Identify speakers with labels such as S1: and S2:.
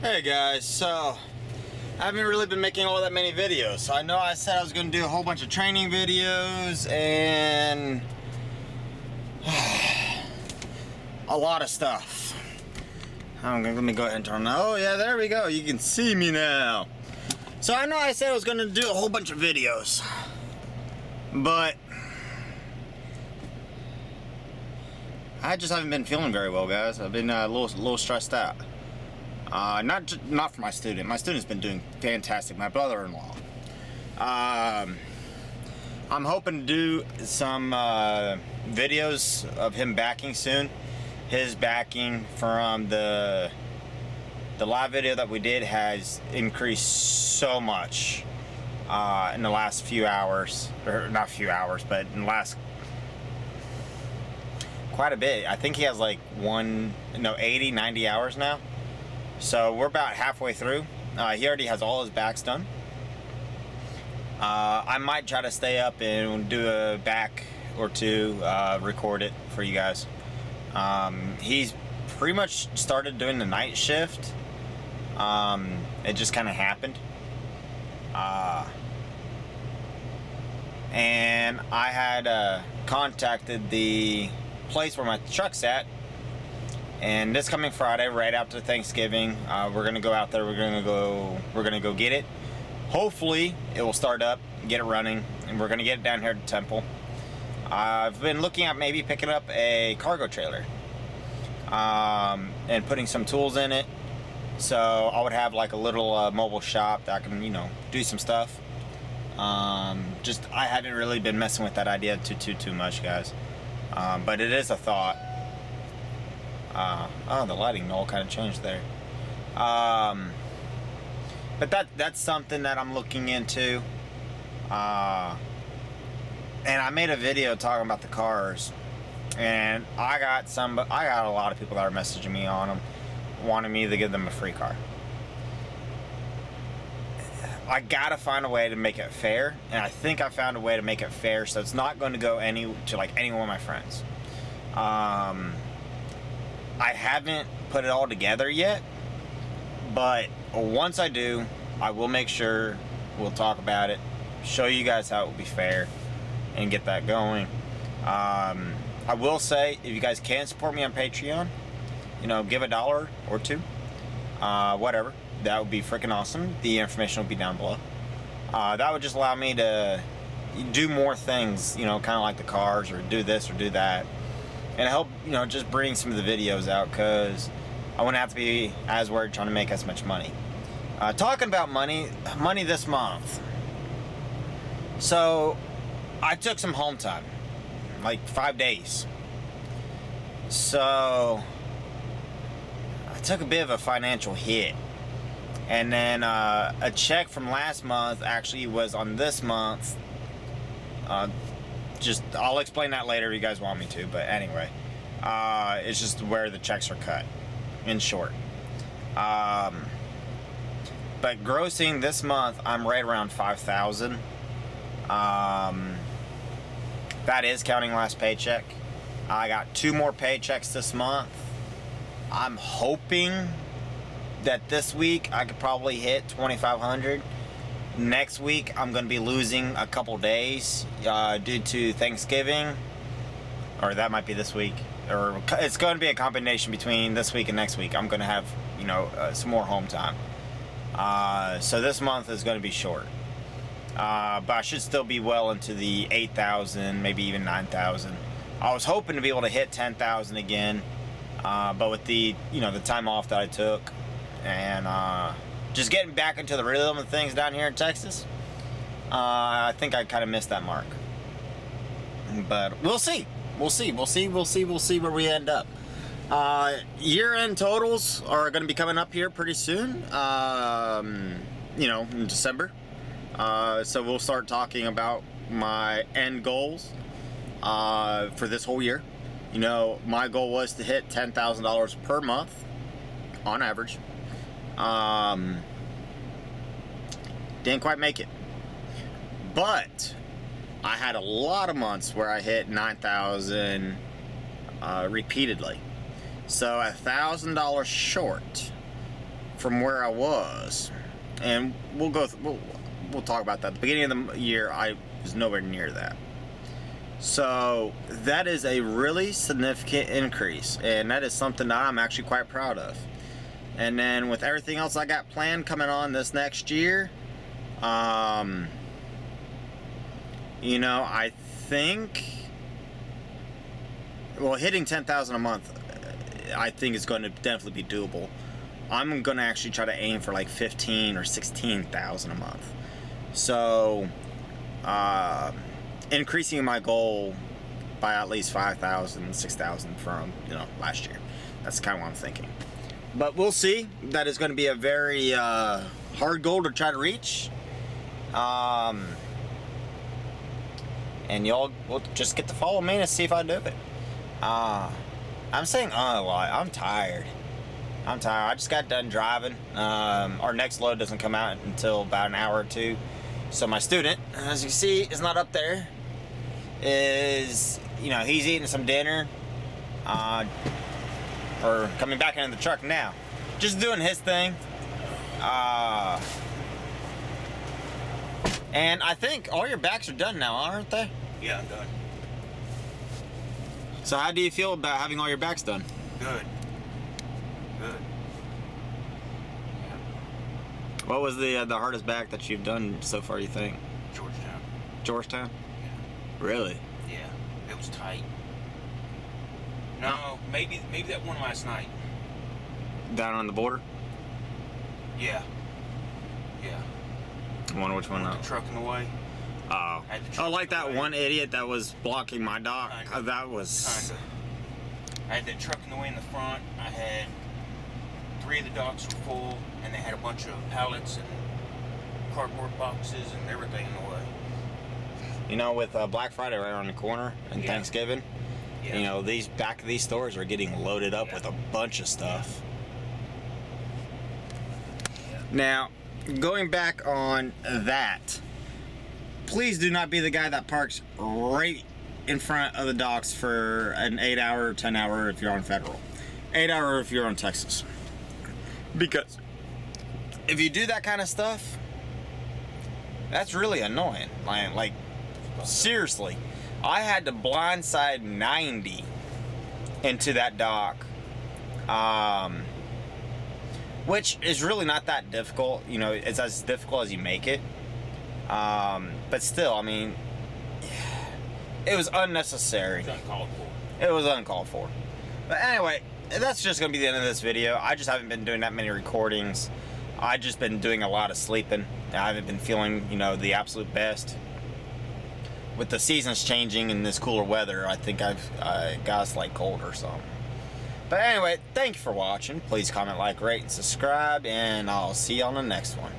S1: Hey guys, so I haven't really been making all that many videos. So I know I said I was going to do a whole bunch of training videos and a lot of stuff. Let me go ahead and turn on. Oh yeah, there we go. You can see me now. So I know I said I was going to do a whole bunch of videos, but I just haven't been feeling very well, guys. I've been a little stressed out. Not for my student. My student's been doing fantastic. My brother-in-law. I'm hoping to do some videos of him backing soon. His backing from the live video that we did has increased so much in the last few hours, or not few hours, but in the last quite a bit. I think he has like 80, 90 hours now. So we're about halfway through. He already has all his backs done. I might try to stay up and do a back or two, record it for you guys. He's pretty much started doing the night shift. It just kind of happened. And I had contacted the place where my truck's at. And this coming Friday, right after Thanksgiving, we're gonna go out there. We're gonna go get it. Hopefully, it will start up, get it running, and we're gonna get it down here to Temple. I've been looking at maybe picking up a cargo trailer and putting some tools in it, so I would have like a little mobile shop that I can, do some stuff. I haven't really been messing with that idea too much, guys. But it is a thought. The lighting all kind of changed there. But that's something that I'm looking into. And I made a video talking about the cars, and I got a lot of people that are messaging me on them, wanting me to give them a free car. I gotta find a way to make it fair, and I think I found a way to make it fair, so it's not going to go to like any one of my friends. I haven't put it all together yet, but once I do, I will make sure we'll talk about it, show you guys how it will be fair, and get that going. I will say, if you guys can support me on Patreon, give $1 or $2, whatever, that would be freaking awesome. The information will be down below. That would just allow me to do more things, kind of like the cars, or do this or do that. And help, just bring some of the videos out, because I wouldn't have to be as worried trying to make as much money. Talking about money this month. So, I took some home time, like 5 days. So, I took a bit of a financial hit. And then a check from last month actually was on this month. I'll explain that later if you guys want me to, but anyway, it's just where the checks are cut, in short. But grossing this month, I'm right around $5,000. That is counting last paycheck. I got 2 more paychecks this month. I'm hoping that this week I could probably hit $2,500. Next week, I'm going to be losing a couple days due to Thanksgiving, or that might be this week, or it's going to be a combination between this week and next week. I'm going to have, some more home time. So this month is going to be short, but I should still be well into the 8,000, maybe even 9,000. I was hoping to be able to hit 10,000 again, but with the, the time off that I took, and just getting back into the rhythm of things down here in Texas, I think I kind of missed that mark. But we'll see. We'll see where we end up. Year-end totals are going to be coming up here pretty soon, in December. So we'll start talking about my end goals for this whole year. My goal was to hit $10,000 per month on average. Didn't quite make it, but I had a lot of months where I hit 9,000 repeatedly. So $1,000 short from where I was, and we'll talk about that. At the beginning of the year, I was nowhere near that. So that is a really significant increase, and that is something that I'm actually quite proud of. And then with everything else I got planned coming on this next year, you know, I think, well, hitting 10,000 a month, I think is going to definitely be doable. I'm going to actually try to aim for like 15 or 16,000 a month. So, increasing my goal by at least 5,000, 6,000 from, you know, last year. That's kind of what I'm thinking. But we'll see. That is going to be a very hard goal to try to reach. And y'all will just get to follow me and see if I do it. I'm saying a lot. I'm tired. I just got done driving. Our next load doesn't come out until about an hour or two. So my student, as you see, is not up there. Is, you know, he's eating some dinner. Or coming back into the truck now. Just doing his thing. And I think all your backs are done now, aren't they?
S2: Yeah, I'm done.
S1: So how do you feel about having all your backs done?
S2: Good. Good.
S1: What was the hardest back that you've done so far, you think?
S2: Georgetown.
S1: Georgetown?
S2: Yeah.
S1: Really?
S2: Yeah, it was tight. No, maybe that one last night.
S1: Down on the border?
S2: Yeah. Yeah.
S1: I wonder which one.
S2: The truck in the way.
S1: Oh. Oh, like that one idiot that was blocking my dock. That was...
S2: Kinda. I had that truck in the way in the front. I had 3 of the docks were full, and they had a bunch of pallets and cardboard boxes and everything in the way.
S1: You know, with Black Friday right around the corner and
S2: Yeah.
S1: Thanksgiving,
S2: Yeah.
S1: you know, these stores are getting loaded up with a bunch of stuff.
S2: Yeah.
S1: Now, going back on that, please do not be the guy that parks right in front of the docks for an 8-hour, 10-hour if you're on Federal. 8-hour if you're on Texas. Because if you do that kind of stuff, that's really annoying. Like seriously, I had to blindside 90 into that dock, which is really not that difficult. You know, it's as difficult as you make it. But still, I mean, it was unnecessary.
S2: It was uncalled for.
S1: It was uncalled for. But anyway, that's just going to be the end of this video. I just haven't been doing that many recordings. I've just been doing a lot of sleeping. I haven't been feeling, you know, the absolute best. With the seasons changing and this cooler weather, I think I've got a slight cold or something. But anyway, thank you for watching. Please comment, like, rate, and subscribe, and I'll see you on the next one.